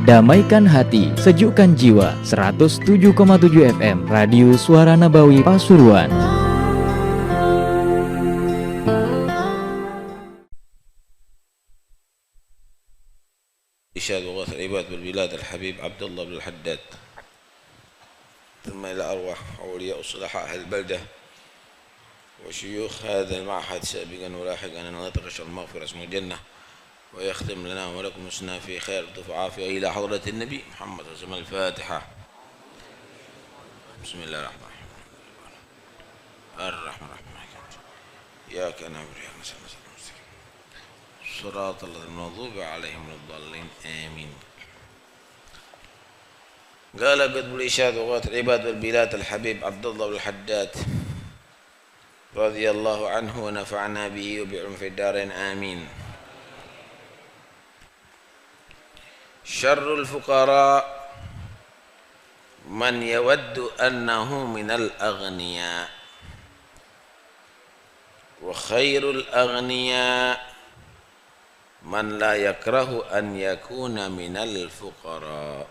damaikan hati, sejukkan jiwa. 107,7 FM Radio Suara Nabawi Pasuruan. إشهاد وغاث العباد بالبلاد الحبيب عبد الله بن الحداد، ثم إلى أرواح أولياء الصلحاء أهل البلدة وشيوخ هذا المعهد سابقا ولاحقا أن نترشح المغفرة اسم الجنة، ويختم لنا ولكم حسنا في خير لطف وعافية إلى حضرة النبي محمد صلى الله عليه وسلم. الفاتحة. بسم الله الرحمن الرحيم. إياك نعبد وإياك نستعين صراط الذين المغضوب عليهم ولا الضالين آمين. قال قطب الإشهاد وغاث العباد والبلاد الحبيب عبد الله بن الحداد رضي الله عنه ونفعنا به وبعلم في الدارين آمين. شر الفقراء من يود أنه من الأغنياء، وخير الأغنياء man la yakrahu an yakuna minal fuqara.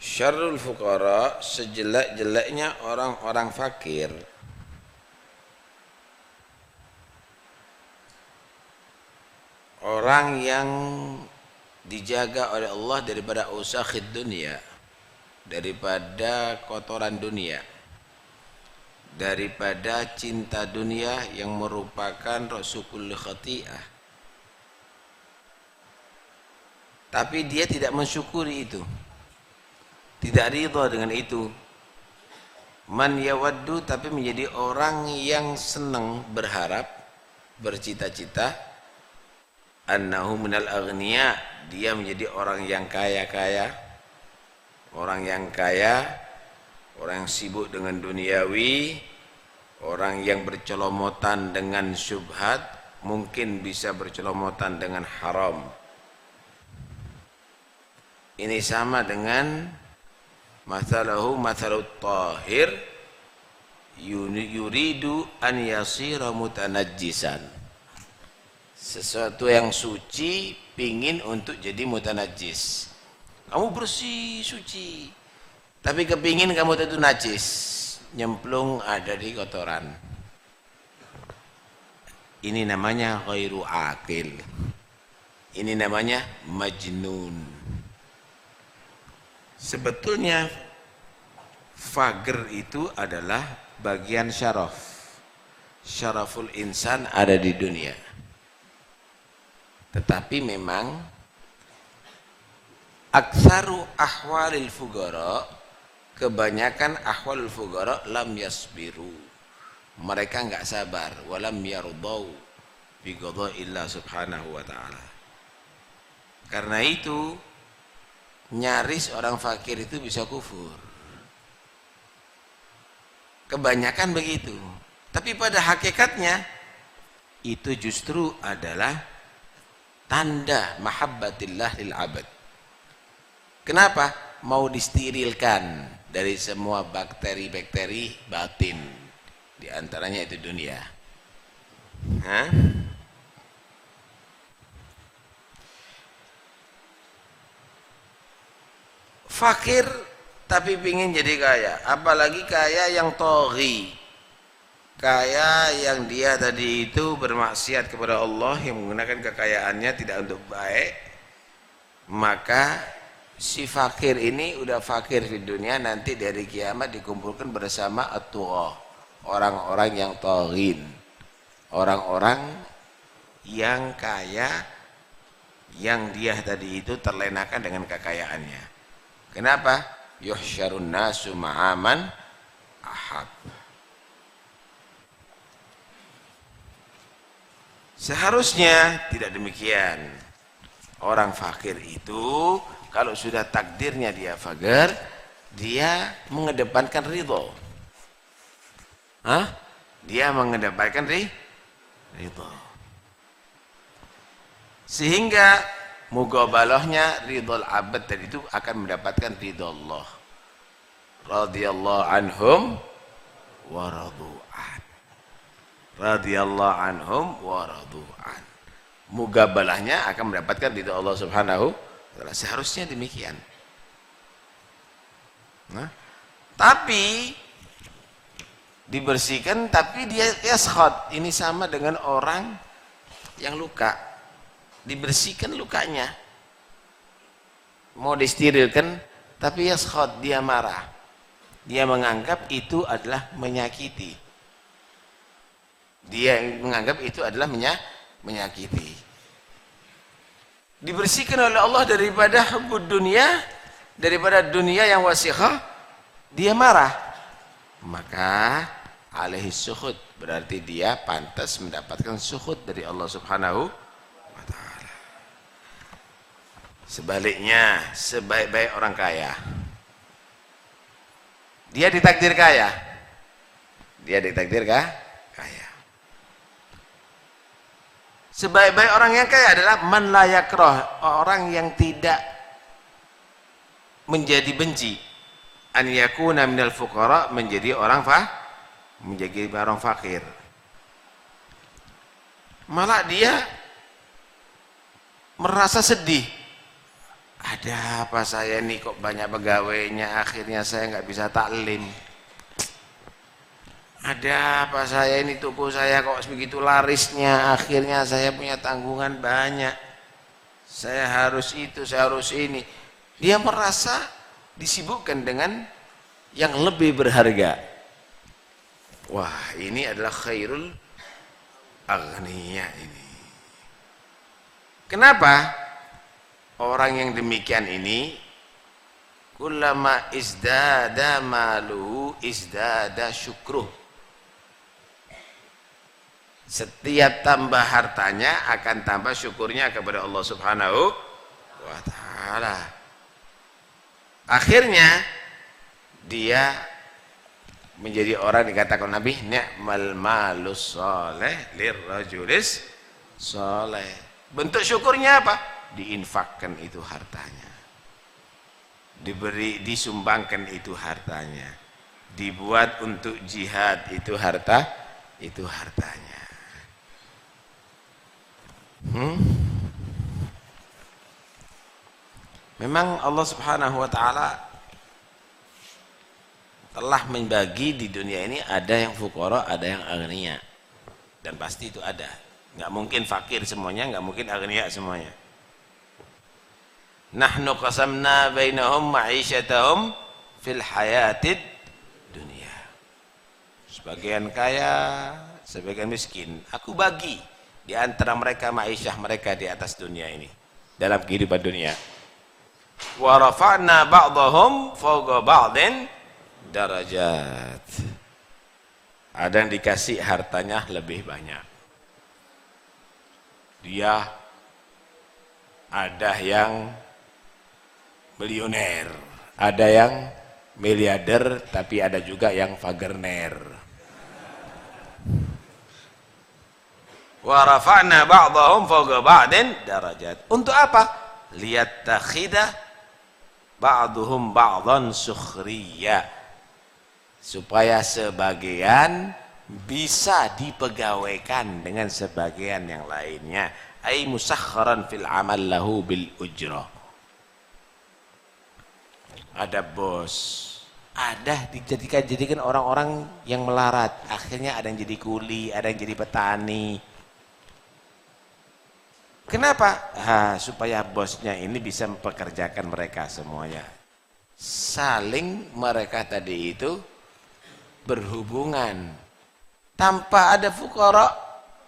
Syarrul fuqara, sejelek-jeleknya orang-orang fakir, orang yang dijaga oleh Allah daripada usakhid dunia, daripada kotoran dunia, daripada cinta dunia yang merupakan rasul khati'ah, tapi dia tidak mensyukuri itu, tidak ridha dengan itu. Man yawaddu, tapi menjadi orang yang senang, berharap, bercita-cita, annahu minal aghniya, dia menjadi orang yang kaya-kaya, orang yang kaya, orang yang sibuk dengan duniawi, orang yang bercelomotan dengan syubhat, mungkin bisa bercelomotan dengan haram. Ini sama dengan mathalahu mathalut tahir yuridu an yasira mutanajjisan. Sesuatu yang suci pingin untuk jadi mutanajjis. Kamu bersih, suci, tapi kepingin kamu itu najis, nyemplung ada di kotoran. Ini namanya ghairu aqil. Ini namanya majnun. Sebetulnya faqr itu adalah bagian syaraf. Syaraful insan ada di dunia. Tetapi memang aktsaru ahwalil fuqara, kebanyakan ahwalul fuqara lam yasbiru, mereka enggak sabar, walam yardau bi qada'illah subhanahu wa ta'ala. Karena itu nyaris orang fakir itu bisa kufur, kebanyakan begitu. Tapi pada hakikatnya itu justru adalah tanda mahabbatillah lil abad. Kenapa? Mau disterilkan dari semua bakteri-bakteri batin, di antaranya itu dunia. Fakir tapi pingin jadi kaya, apalagi kaya yang toghi, kaya yang dia tadi itu bermaksiat kepada Allah, yang menggunakan kekayaannya tidak untuk baik. Maka si fakir ini udah fakir di dunia, nanti dari kiamat dikumpulkan bersama at-tughah, orang-orang yang taghin, orang-orang yang kaya, yang dia tadi itu terlenakan dengan kekayaannya. Kenapa? Yuhsyarun nasu ma'aman ahab. Seharusnya tidak demikian. Orang fakir itu kalau sudah takdirnya dia fakir, dia mengedepankan ridho. Dia mengedepankan ridho. Sehingga mugabalahnya ridhol abad tadi itu akan mendapatkan ridho Allah. Radhiyallahu anhum wa radu'an. Radhiyallahu anhum wa radu'an. mugabalahnya akan mendapatkan ridho Allah Subhanahu wa taala. Seharusnya demikian. Nah, tapi dibersihkan tapi dia yaskhad. Ini sama dengan orang yang luka. Dibersihkan lukanya. Mau disterilkan tapi yaskhad, dia marah. Dia menganggap itu adalah menyakiti. Dia menganggap itu adalah menyakiti. Dibersihkan oleh Allah daripada hubbud dunia, daripada dunia yang wasikhah, dia marah. Maka alaihi sukhud, berarti dia pantas mendapatkan sukhud dari Allah Subhanahu wa taala. Sebaliknya, sebaik-baik orang kaya, dia ditakdir kaya. Dia ditakdir kaya. Sebaik-baik orang yang kaya adalah man la yakrah, orang yang tidak menjadi benci. An yakuna minal fuqara, menjadi orang fakir. Malah dia merasa sedih. Ada apa saya nih kok banyak pegawainya, akhirnya saya nggak bisa taklim. Ada apa saya ini, toko saya kok begitu larisnya, akhirnya saya punya tanggungan banyak. Saya harus itu, saya harus ini. Dia merasa disibukkan dengan yang lebih berharga. Wah, ini adalah khairul aghniya ini. Kenapa? Orang yang demikian ini kullama izdada maluhu izdada syukruh. Setiap tambah hartanya akan tambah syukurnya kepada Allah Subhanahu wa taala. Akhirnya dia menjadi orang dikatakan Nabi, ni'mal malus saleh lirrajulis saleh. Bentuk syukurnya apa? Diinfakkan itu hartanya. Diberi, disumbangkan itu hartanya. Dibuat untuk jihad itu hartanya. Memang Allah Subhanahu wa taala telah membagi di dunia ini, ada yang fuqara, ada yang aghnia. Dan pasti itu ada. Enggak mungkin fakir semuanya, enggak mungkin aghnia semuanya. Nahnu qasamna bainahum ma'isyatahum fil hayatid dunia. Sebagian kaya, sebagian miskin. Aku bagi di antara mereka ma'isyah mereka di atas dunia ini, dalam kehidupan dunia. Wa rafa'na ba'dahum fawqa ba'din darajat. Ada yang dikasih hartanya lebih banyak. Dia ada yang milioner, ada yang miliarder, tapi ada juga yang fagerner. Wa rafa'na ba'dahum fawqa ba'din darajat. Untuk apa? Liyattakhidha ba'duhum ba'dan sukhriya, supaya sebagian bisa dipegawaikan dengan sebagian yang lainnya. Ai musakharan fil amal lahu bil ujrah. Ada bos, ada dijadikan orang-orang yang melarat, akhirnya ada yang jadi kuli, ada yang jadi petani. Kenapa? Supaya bosnya ini bisa mempekerjakan mereka semuanya. Saling mereka tadi itu berhubungan. Tanpa ada fuqara,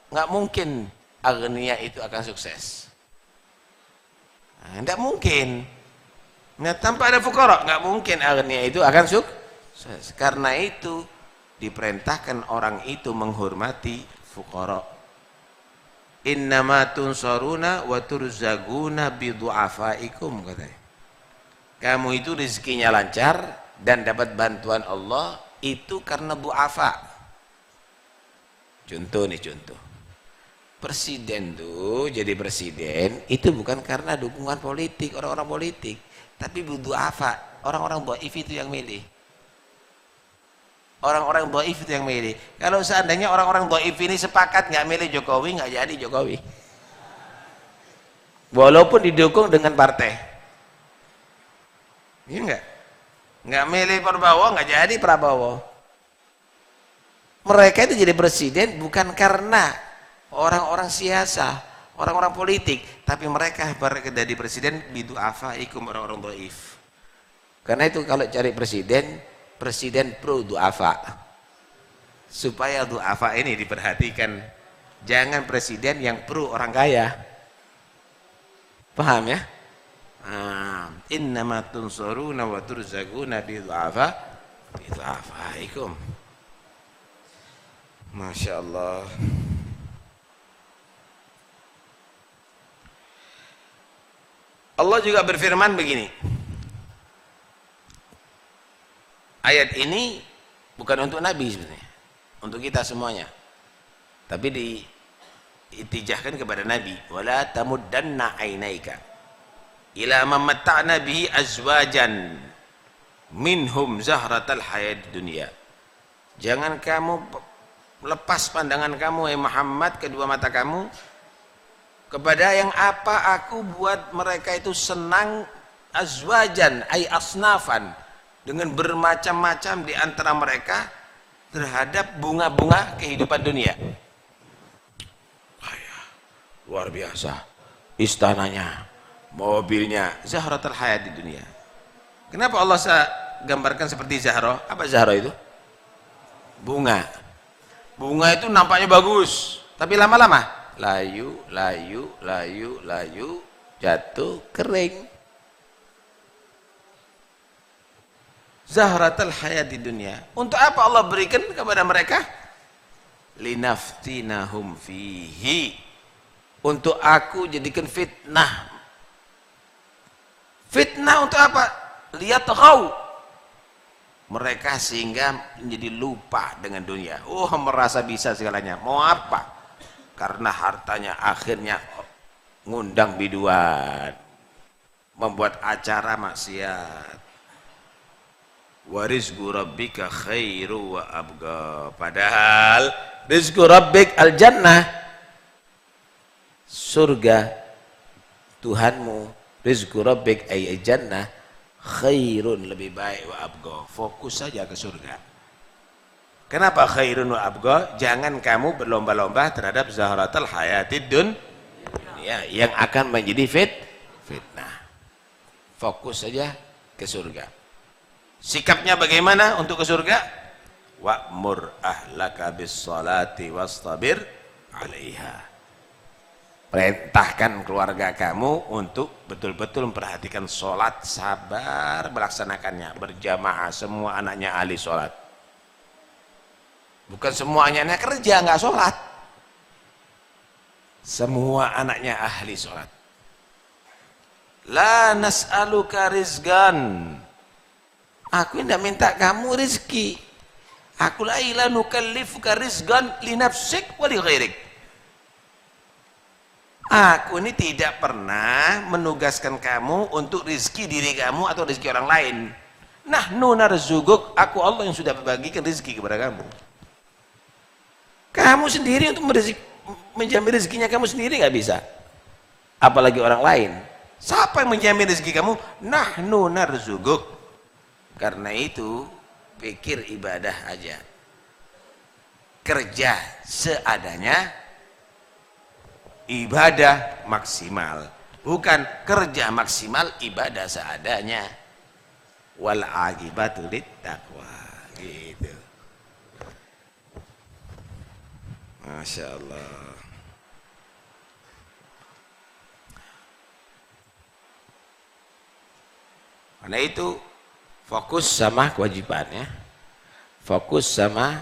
nggak mungkin aghnia itu akan sukses. Nggak mungkin. Nah, tanpa ada fuqara, nggak mungkin aghnia itu akan sukses. Karena itu diperintahkan orang itu menghormati fuqara. Innama tunsaruna wa turzaguna bidu'afaikum, katanya. Kamu itu rezekinya lancar dan dapat bantuan Allah itu karena du'afa. Contoh. Presiden tuh jadi presiden itu bukan karena dukungan politik, orang-orang politik, tapi du'afa, orang-orang dhaif itu yang milih. Orang-orang dhaif itu yang milih. Kalau seandainya orang-orang dhaif ini sepakat nggak milih Jokowi, nggak jadi Jokowi. walaupun didukung dengan partai. Iya enggak milih Prabowo nggak jadi Prabowo. Mereka itu jadi presiden bukan karena orang-orang siasa, orang-orang politik, tapi mereka jadi presiden bidu'afaikum, orang-orang dhaif. Karena itu kalau cari presiden pro du'afa, supaya du'afa ini diperhatikan. Jangan presiden yang pro orang kaya. Paham ya? Innama tunsuruna wa turzaquna bidu'afaikum. Masya Allah. Allah juga berfirman begini. Ayat ini bukan untuk Nabi sebenarnya, untuk kita semuanya. Tapi diitijahkan kepada Nabi. Wala tamuddanna ainaika ila man matta'na bihi azwajan minhum zahratal hayatid dunya. Jangan kamu lepas pandangan kamu, Muhammad, kedua mata kamu kepada yang apa aku buat mereka itu senang, azwajan ay asnafan, dengan bermacam-macam di antara mereka terhadap bunga-bunga kehidupan dunia. Luar biasa, istananya, mobilnya, zahratul hayat di dunia. Kenapa Allah gambarkan seperti Zahra? Apa Zahra itu? Bunga. Bunga itu nampaknya bagus, tapi lama-lama layu, jatuh, kering. Zahratul hayat di dunia. Untuk apa Allah berikan kepada mereka? Linaftinahum fihi. Untuk aku jadikan fitnah. Fitnah untuk apa? Lihat tahu. Mereka sehingga menjadi lupa dengan dunia. Oh, merasa bisa segalanya. Mau apa? Karena hartanya akhirnya ngundang biduan, membuat acara maksiat. Wa rizqu rabbika khairu wa abqa. Padahal rizqu rabbik al jannah, surga Tuhanmu, rizqu rabbik ay jannah, khairun, lebih baik, wa abqa. Fokus saja ke surga. Kenapa khairun wa abqa? Jangan kamu berlomba-lomba terhadap zahratul hayatid dunya yang akan menjadi fitnah. Fokus saja ke surga. Sikapnya bagaimana untuk ke surga? Wa'mur ahlaka bis salati wastabir 'alaiha. Perintahkan keluarga kamu untuk betul-betul memperhatikan sholat, sabar melaksanakannya berjamaah, semua anaknya ahli sholat. Bukan semua anaknya kerja nggak sholat, semua anaknya ahli sholat. La nas'aluka rizqan, aku tidak minta kamu rizki. Aku la nukallifuka rizqan li nafsik wa li ghairik. Aku ini tidak pernah menugaskan kamu untuk rizki diri kamu atau rizki orang lain. Nahnu narzuguk, aku Allah yang sudah membagikan rizki kepada kamu. Kamu sendiri untuk menjamin rezekinya kamu sendiri nggak bisa, apalagi orang lain. Siapa yang menjamin rezeki kamu? Nahnu narzuguk. Karena itu pikir ibadah aja, kerja seadanya, ibadah maksimal. Bukan kerja maksimal, ibadah seadanya. Wal aqibatu littaqwa, gitu. Masya Allah. Karena itu fokus sama kewajibannya, fokus sama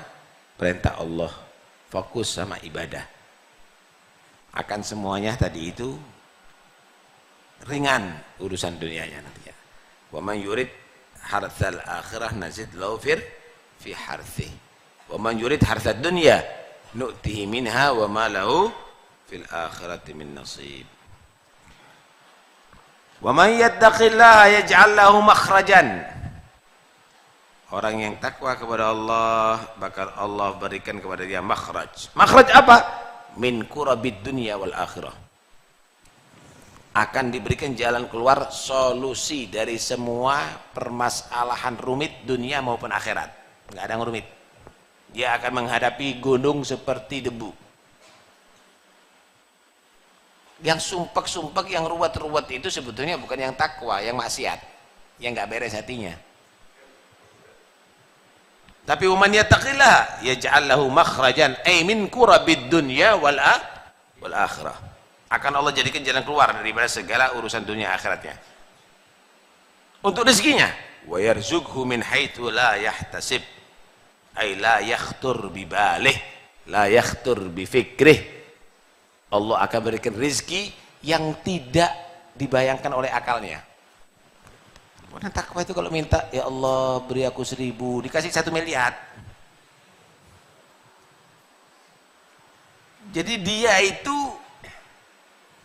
perintah Allah, fokus sama ibadah. Akan semuanya tadi itu ringan urusan dunianya nantinya. Wa man yurid hartsal akhirah nazid lahu fi harthi. Wa man yurid hartsad dunya nu'tihi minha wa ma lahu fil akhirati min nasib. Wa man yattaqillaha yaj'al lahu makhrajan. Orang yang takwa kepada Allah, bakal Allah berikan kepada dia makhraj. Makhraj apa? Min kurabid dunya wal akhirah. akan diberikan jalan keluar, solusi dari semua permasalahan rumit dunia maupun akhirat. Nggak ada yang rumit. Dia akan menghadapi gunung seperti debu. Yang sumpek-sumpek, yang ruwet-ruwet itu sebetulnya bukan yang takwa, yang maksiat, yang nggak beres hatinya. Tapi man yattaqillah yaj'al lahu makhrajan ay min kurabid dunya wal akhirah. Akan Allah jadikan jalan keluar daripada segala urusan dunia akhiratnya. Untuk rezekinya, wa yarzuqhu min haitsu la yahtasib, ay la yakhtur bi balih, la yakhtur bi fikrih. Allah akan berikan rezeki yang tidak dibayangkan oleh akalnya. Orang takwa itu kalau minta, ya Allah beri aku 1000, dikasih 1 miliar. Jadi dia itu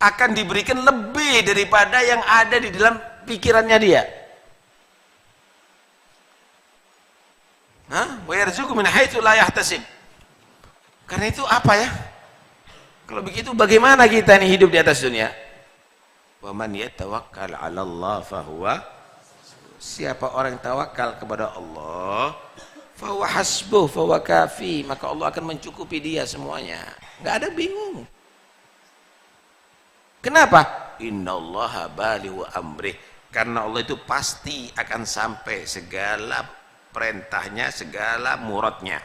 akan diberikan lebih daripada yang ada di dalam pikirannya dia. Wa yarzuqhu min haitsu la yahtasib. Karena itu apa ya? Kalau begitu bagaimana kita nih hidup di atas dunia? Wa man yatawakkal 'ala Allah fahuwa, siapa orang yang tawakal kepada Allah, fahuwa hasbuh fahuwa kafi, maka Allah akan mencukupi dia semuanya. Enggak ada bingung. Kenapa? Innallaha balighu amrih. Karena Allah itu pasti akan sampai segala perintahnya, segala muradnya.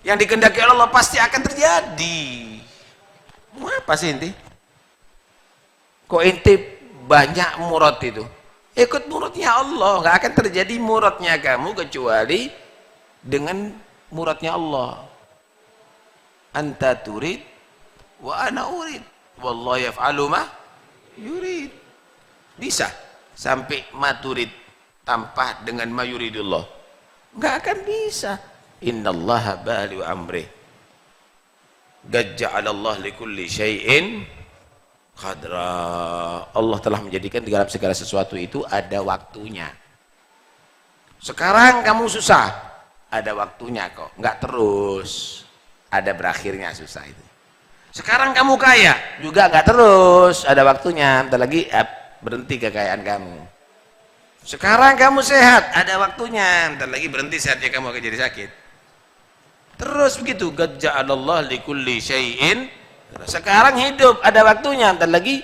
Yang dikehendaki Allah pasti akan terjadi. Mau apa sih inti? Kok inti banyak murad itu? Ikut muradnya Allah, nggak akan terjadi muradnya kamu kecuali dengan muradnya Allah. Anta turid wa ana urid, wallahu yaf'alu ma yurid. Bisa sampai maturid tanpa dengan ma yuridullah? Nggak akan bisa. Innallaha balighu amrih. Qad ja'alallahu likulli syai'in qadra. Allah telah menjadikan di dalam segala sesuatu itu ada waktunya. Sekarang kamu susah, ada waktunya kok, nggak terus, ada berakhirnya susah itu. Sekarang kamu kaya, juga nggak terus, ada waktunya, bentar lagi berhenti kekayaan kamu. Sekarang kamu sehat, ada waktunya, bentar lagi berhenti sehatnya kamu akan jadi sakit. Terus begitu. Qad ja'alallahu likulli syai'in. Sekarang hidup, ada waktunya, bentar lagi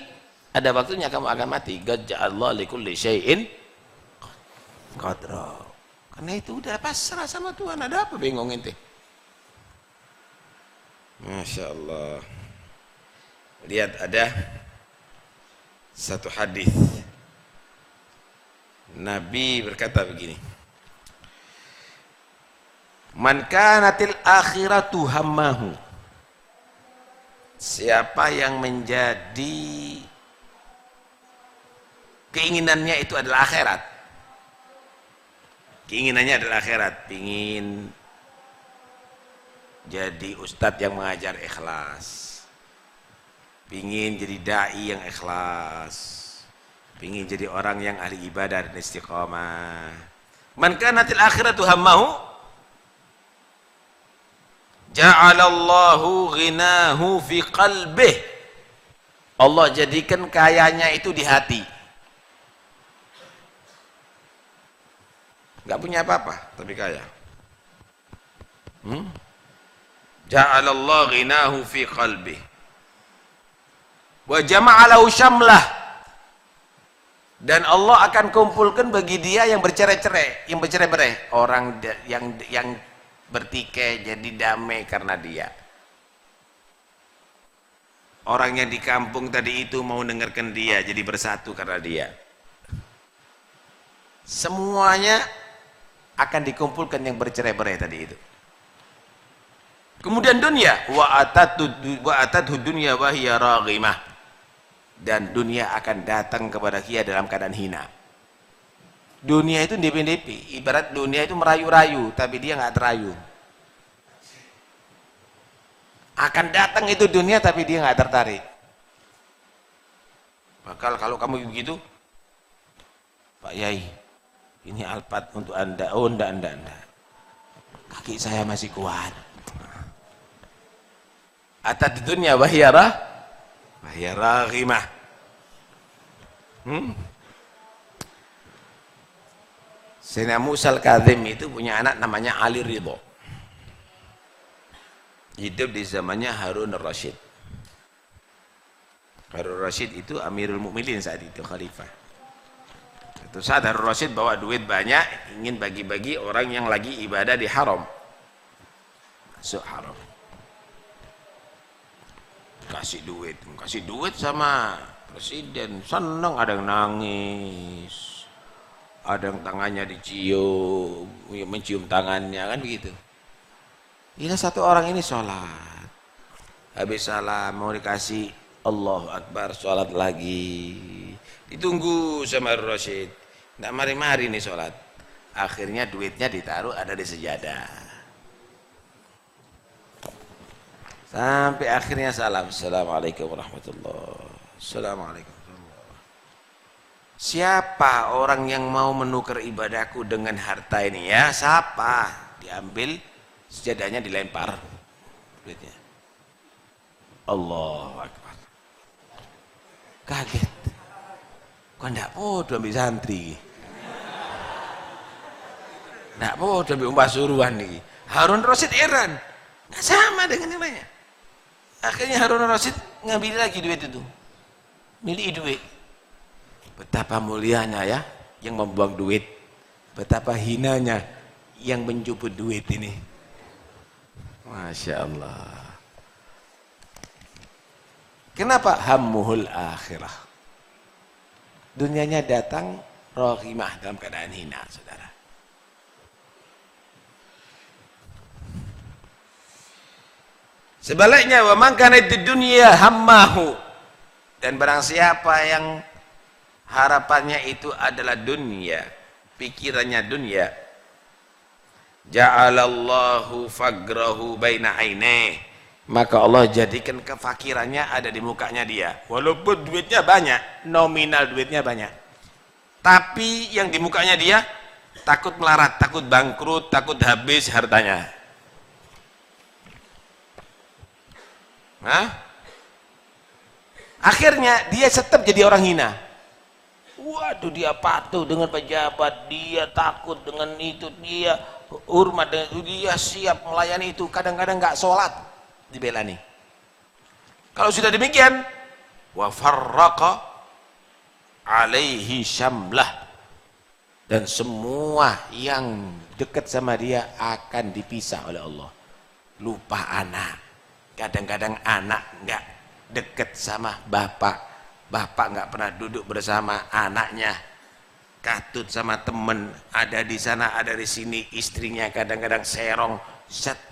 ada waktunya kamu akan mati. Qad ja'alallahu likulli syai'in qadra. Karena itu udah pasrah sama Tuhan, ada apa bingung ente? Masya Allah. Lihat ada satu hadis Nabi berkata begini, man kanatil akhiratu hammahu, siapa yang menjadi keinginannya itu adalah akhirat, keinginannya adalah akhirat, pingin jadi ustadz yang mengajar ikhlas, pingin jadi da'i yang ikhlas, pingin jadi orang yang ahli ibadah dan istiqamah. Man kanatil akhiratu hammahu ja'alallahu ghinahu fi qalbih, Allah jadikan kayanya itu di hati. Gak punya apa-apa tapi kaya. Ja'alallahu ghinahu fi qalbih wa jama'alahu syamlah, dan Allah akan kumpulkan bagi dia yang bercerai-cerai, yang bercerai-berai, orang yang bertikai jadi damai karena dia. Orang yang di kampung tadi itu mau dengarkan dia jadi bersatu karena dia. Semuanya akan dikumpulkan yang bercerai-berai tadi itu. Kemudian dunia, wa atadhu dunya wa hiya raghimah, dan dunia akan datang kepada dia dalam keadaan hina. Dunia itu depi-depi, ibarat dunia itu merayu-rayu tapi dia nggak terayu. Akan datang itu dunia tapi dia nggak tertarik. Bakal kalau kamu begitu, Pak Yai, ini Alphard untuk anda. Oh anda, kaki saya masih kuat. Atad dunya wa hiya Fahya raghimah. Sayyidina Musa al-Kadzim itu punya anak namanya Ali Ridho. Hidup di zamannya Harun al-Rashid. Harun al-Rashid itu Amirul Mukminin saat itu, khalifah. Itu saat Harun al-Rashid bawa duit banyak, ingin bagi-bagi orang yang lagi ibadah di haram. Masuk haram. Kasih duit sama presiden. Senang, ada yang nangis. Ada yang tangannya dicium, mencium tangannya, kan begitu. Ini satu orang ini sholat, habis salam mau dikasih Allahu Akbar, sholat lagi, ditunggu sama Harun Rashid, nggak mari-mari nih sholat. Akhirnya duitnya ditaruh ada di sejadah, sampai akhirnya salam, assalamualaikum warahmatullahi, assalamualaikum. Siapa orang yang mau menukar ibadahku dengan harta ini? Ya, siapa? Diambil sejadahnya, dilempar duitnya. Allahu Akbar. Kaget. Kok ndak podo ambil santri? Ndak podo ambil umpah suruhan nih. Harun Rashid heran. Nggak sama dengan yang lainnya. Akhirnya Harun Rashid ngambil lagi duit itu. Milih duit. Betapa mulianya ya yang membuang duit. Betapa hinanya yang menjuput duit ini. Masya Allah. Kenapa? Hammuhul akhirah. Dunianya datang rohimah dalam keadaan hina, saudara. Sebaliknya, wa man kana di dunia hammahu, dan barang siapa yang harapannya itu adalah dunia, pikirannya dunia, ja'alallahu fagrahu baina aineh, maka Allah jadikan kefakirannya ada di mukanya dia. Walaupun duitnya banyak, nominal duitnya banyak, tapi yang di mukanya dia takut melarat, takut bangkrut, takut habis hartanya. Akhirnya dia tetap jadi orang hina. Waduh, dia patuh dengan pejabat, dia takut dengan itu, dia hormat dengan itu, dia siap melayani itu, kadang-kadang nggak sholat dibelani. Kalau sudah demikian, wa farraqa alaihi syamlah, dan semua yang dekat sama dia akan dipisah oleh Allah. Lupa anak, kadang-kadang anak nggak dekat sama bapak. Bapak nggak pernah duduk bersama anaknya, katut sama temen, ada di sana, ada di sini, istrinya kadang-kadang serong,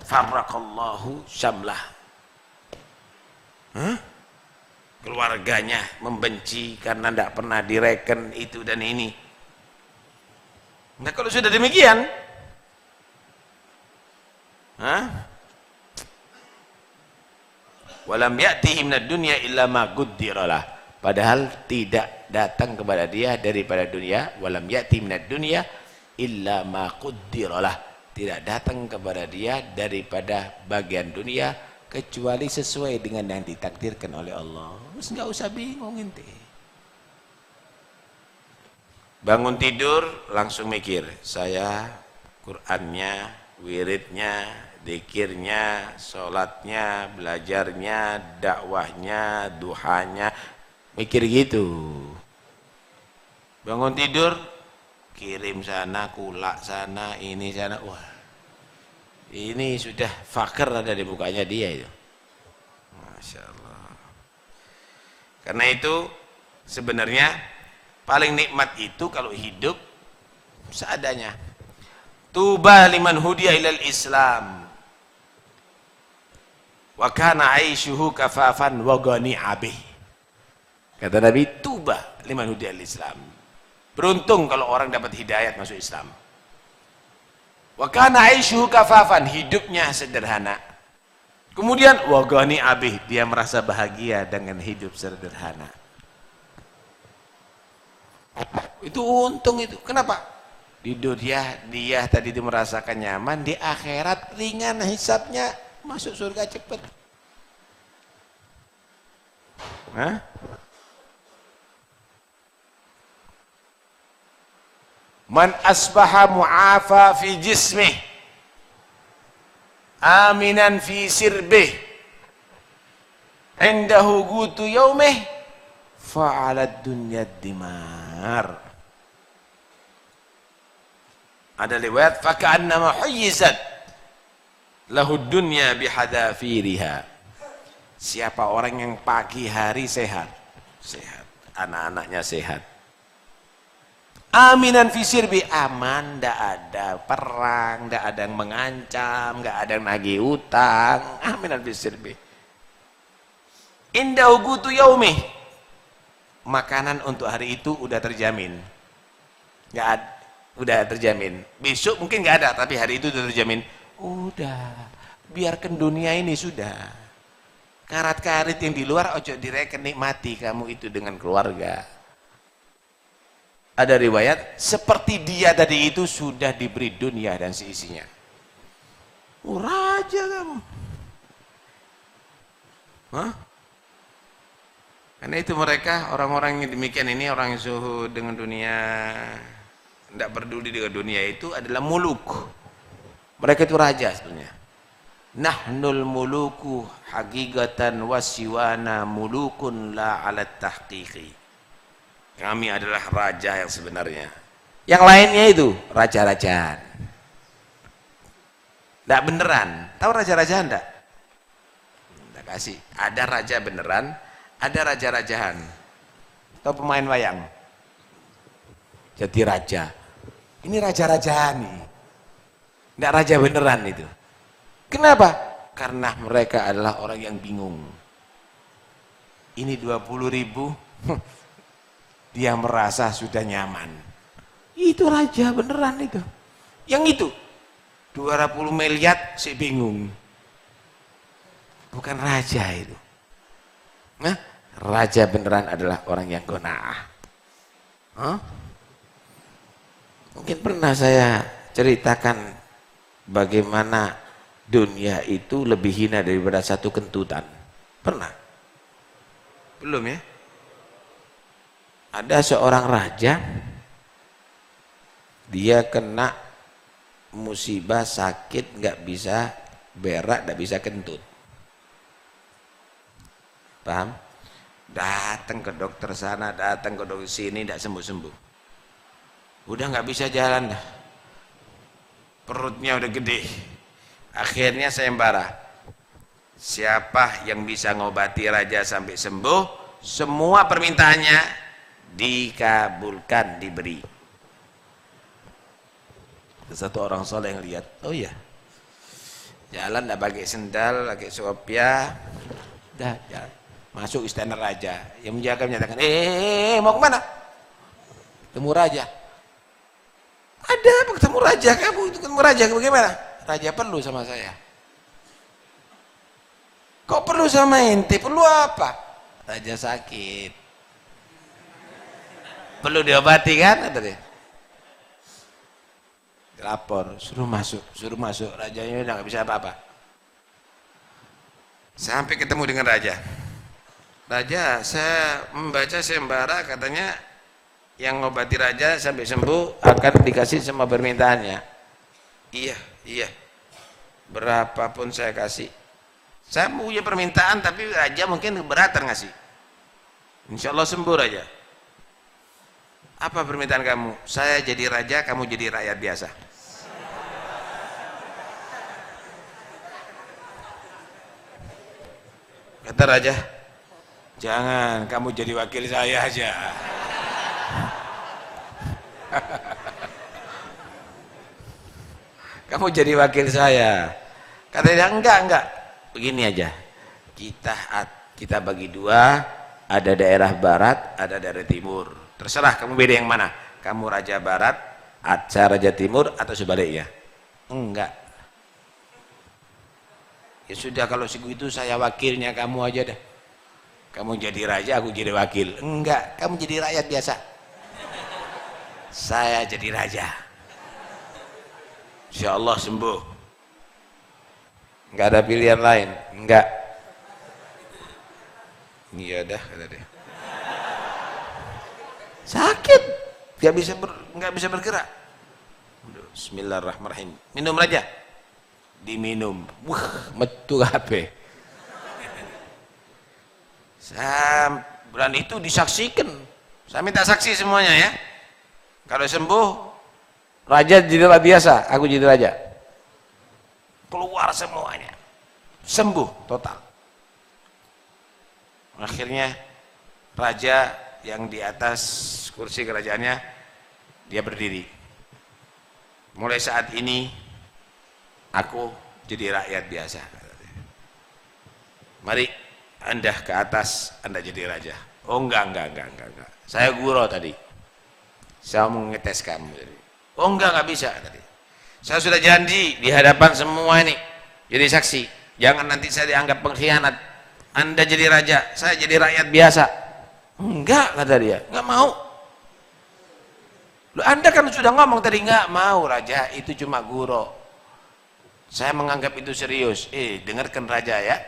farraqallahu syamlah. Keluarganya membenci karena tidak pernah direken itu dan ini. Nah, kalau sudah demikian, walam ya'tihi minad dunya illa ma qaddaralah. Padahal tidak datang kepada dia daripada dunia, walam ya'ti minad dunya illa ma qaddaralah, tidak datang kepada dia daripada bagian dunia kecuali sesuai dengan yang ditakdirkan oleh Allah. Terus nggak usah bingung ente. Bangun tidur langsung mikir, saya Qur'annya, wiridnya, dzikirnya, sholatnya, belajarnya, dakwahnya, duhanya, mikir gitu. Bangun tidur, kirim sana, kulak sana, ini sana. Wah, ini sudah fakir ada di mukanya dia itu. Masya Allah. Karena itu sebenarnya paling nikmat itu kalau hidup seadanya. Tuba liman hudiya ilal Islam wa kana aishuhu kafafan wa ghani abih. Kata Nabi, tuba liman hudiya ilal Islam. Beruntung kalau orang dapat hidayat masuk Islam. Wa kana aishuhu kafafan, hidupnya sederhana. Kemudian wa ghani abih, dia merasa bahagia dengan hidup sederhana. Itu untung itu. Kenapa? Di dunia dia tadi itu merasakan nyaman, di akhirat ringan hisabnya, masuk surga cepat. Hah? Man asbaha mu'afa fi jismih aminan fi sirbih indahu gutu yaumih fa'alad dunya dimar. Ada riwayat faka'annama huyyizat lahu dunya bihadafiriha. Siapa orang yang pagi hari sehat, anak-anaknya sehat, aminan fi sirbi, aman, ndak ada perang, ndak ada yang mengancam, nggak ada yang nagih utang, aminan fi sirbi, indahu gutu yaumih, makanan untuk hari itu udah terjamin, udah terjamin. Besok mungkin nggak ada, tapi hari itu udah terjamin. Udah, biarkan dunia ini sudah. Karat-karit yang di luar ojo direken, nikmati kamu itu dengan keluarga. Ada riwayat seperti dia tadi itu sudah diberi dunia dan seisinya. Raja kamu. Hah? Karena itu mereka orang-orang yang demikian ini, orang yang zuhud dengan dunia, tidak peduli dengan dunia, itu adalah muluk. Mereka itu raja sebenarnya. Nahnul muluku hakikatan wasiwana mulukun la alat tahqiqi. Kami adalah raja yang sebenarnya. Yang lainnya itu raja-rajaan. Tidak beneran. Tahu raja-rajaan tidak? Tidak kasih. Ada raja beneran, ada raja-rajaan. Tahu pemain wayang? Jadi raja. Ini raja-rajaan nih. Tidak raja beneran itu. Kenapa? Karena mereka adalah orang yang bingung. Ini 20.000, dia merasa sudah nyaman. Itu raja beneran itu. Yang itu 200 miliar si bingung. Bukan raja itu. Nah, raja beneran adalah orang yang qanaah. Mungkin pernah saya ceritakan bagaimana dunia itu lebih hina daripada satu kentutan. Pernah? Belum ya? Ada seorang raja, dia kena musibah sakit, nggak bisa berak, nggak bisa kentut. Paham? Datang ke dokter sana, datang ke dokter sini, nggak sembuh-sembuh. Udah nggak bisa jalan dah. Perutnya udah gede. Akhirnya sayembara. Siapa yang bisa ngobati raja sampai sembuh, semua permintaannya dikabulkan, diberi. Satu orang soleh yang lihat, oh iya, jalan tidak pakai sendal, pakai sopiah, dah jalan. Masuk istana raja. Yang menjaga menyatakan, mau kemana? Ketemu raja. Ada apa ketemu raja? Kamu ketemu raja bagaimana? Raja perlu sama saya. Kok perlu sama ente? Perlu apa? Raja sakit. Perlu diobati kan? Kata dia. Lapor, suruh masuk. Rajanya udah nggak bisa apa-apa. Sampai ketemu dengan raja. Raja, saya membaca sayembara, katanya yang ngobati raja sampai sembuh akan dikasih semua permintaannya. Iya, berapapun saya kasih. Saya punya permintaan, tapi raja mungkin keberatan ngasih. Insya Allah sembuh raja. Apa permintaan kamu? Saya jadi raja, kamu jadi rakyat biasa. Kata raja, jangan, kamu jadi wakil saya aja. Kamu jadi wakil saya. Kata dia, enggak. Begini aja. Kita bagi dua, ada daerah barat, ada daerah timur. Terserah kamu beda yang mana. Kamu raja barat, saya raja timur, atau sebaliknya. Enggak. Ya sudah, kalau segitu saya wakilnya, kamu aja deh. Kamu jadi raja, aku jadi wakil. Enggak, kamu jadi rakyat biasa. Saya jadi raja. Insya Allah sembuh. Enggak ada pilihan lain. Enggak. Iya dah, kata dia. Sakit, nggak bisa bergerak. Bismillahirrahmanirrahim. Minum aja. Diminum. Metu HP. Dan itu disaksikan. Saya minta saksi semuanya ya. Kalau sembuh, raja jadi raja biasa, aku jadi raja. Keluar semuanya. Sembuh total. Akhirnya raja yang di atas kursi kerajaannya, dia berdiri. Mulai saat ini aku jadi rakyat biasa. Mari Anda ke atas, Anda jadi raja. Oh enggak. Saya guru tadi. Saya mau ngetes kamu. Oh enggak bisa tadi. Saya sudah janji di hadapan semua ini jadi saksi. Jangan nanti saya dianggap pengkhianat. Anda jadi raja, saya jadi rakyat biasa. Enggak, kata dia. Enggak mau. Loh, Anda kan sudah ngomong tadi enggak mau raja, itu cuma guru. Saya menganggap itu serius. Dengarkan raja ya.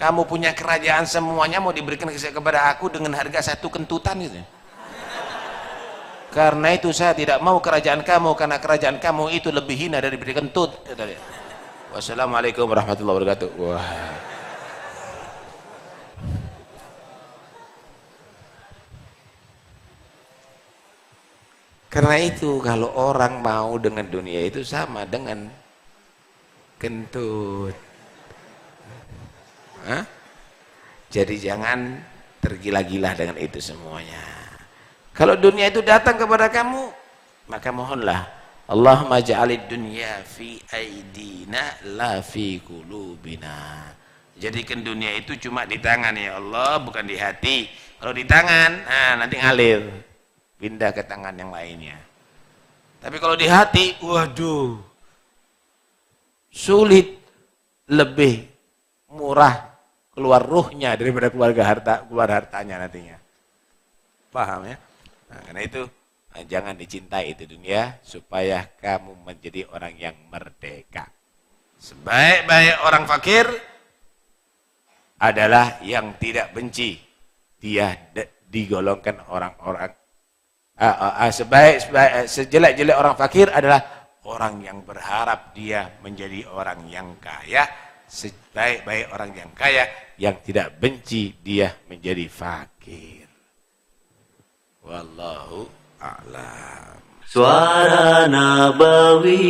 Kamu punya kerajaan semuanya mau diberikan kepada aku dengan harga 1 kentutan gitu. Karena itu saya tidak mau kerajaan kamu, karena kerajaan kamu itu lebih hina dari diberi kentut. Wassalamualaikum warahmatullahi wabarakatuh. Wah. Karena itu kalau orang mau dengan dunia itu sama dengan kentut. Hah? Jadi jangan tergila-gila dengan itu semuanya. Kalau dunia itu datang kepada kamu, maka mohonlah, Allahumma ja'alid dunya fi aidina la fi qulubina. Jadikan dunia itu cuma di tangan ya Allah, bukan di hati. Kalau di tangan, nanti ngalir. Pindah ke tangan yang lainnya. Tapi kalau di hati, waduh, sulit, lebih murah keluar ruhnya daripada keluar hartanya nantinya. Paham ya? Nah, karena itu jangan dicintai itu dunia supaya kamu menjadi orang yang merdeka. Sebaik-baik orang fakir adalah yang tidak benci. Dia digolongkan orang-orang sejelek-jelek orang fakir adalah orang yang berharap dia menjadi orang yang kaya. Sebaik-baik orang yang kaya yang tidak benci dia menjadi fakir. Wallahu a'lam. Suara Nabawi.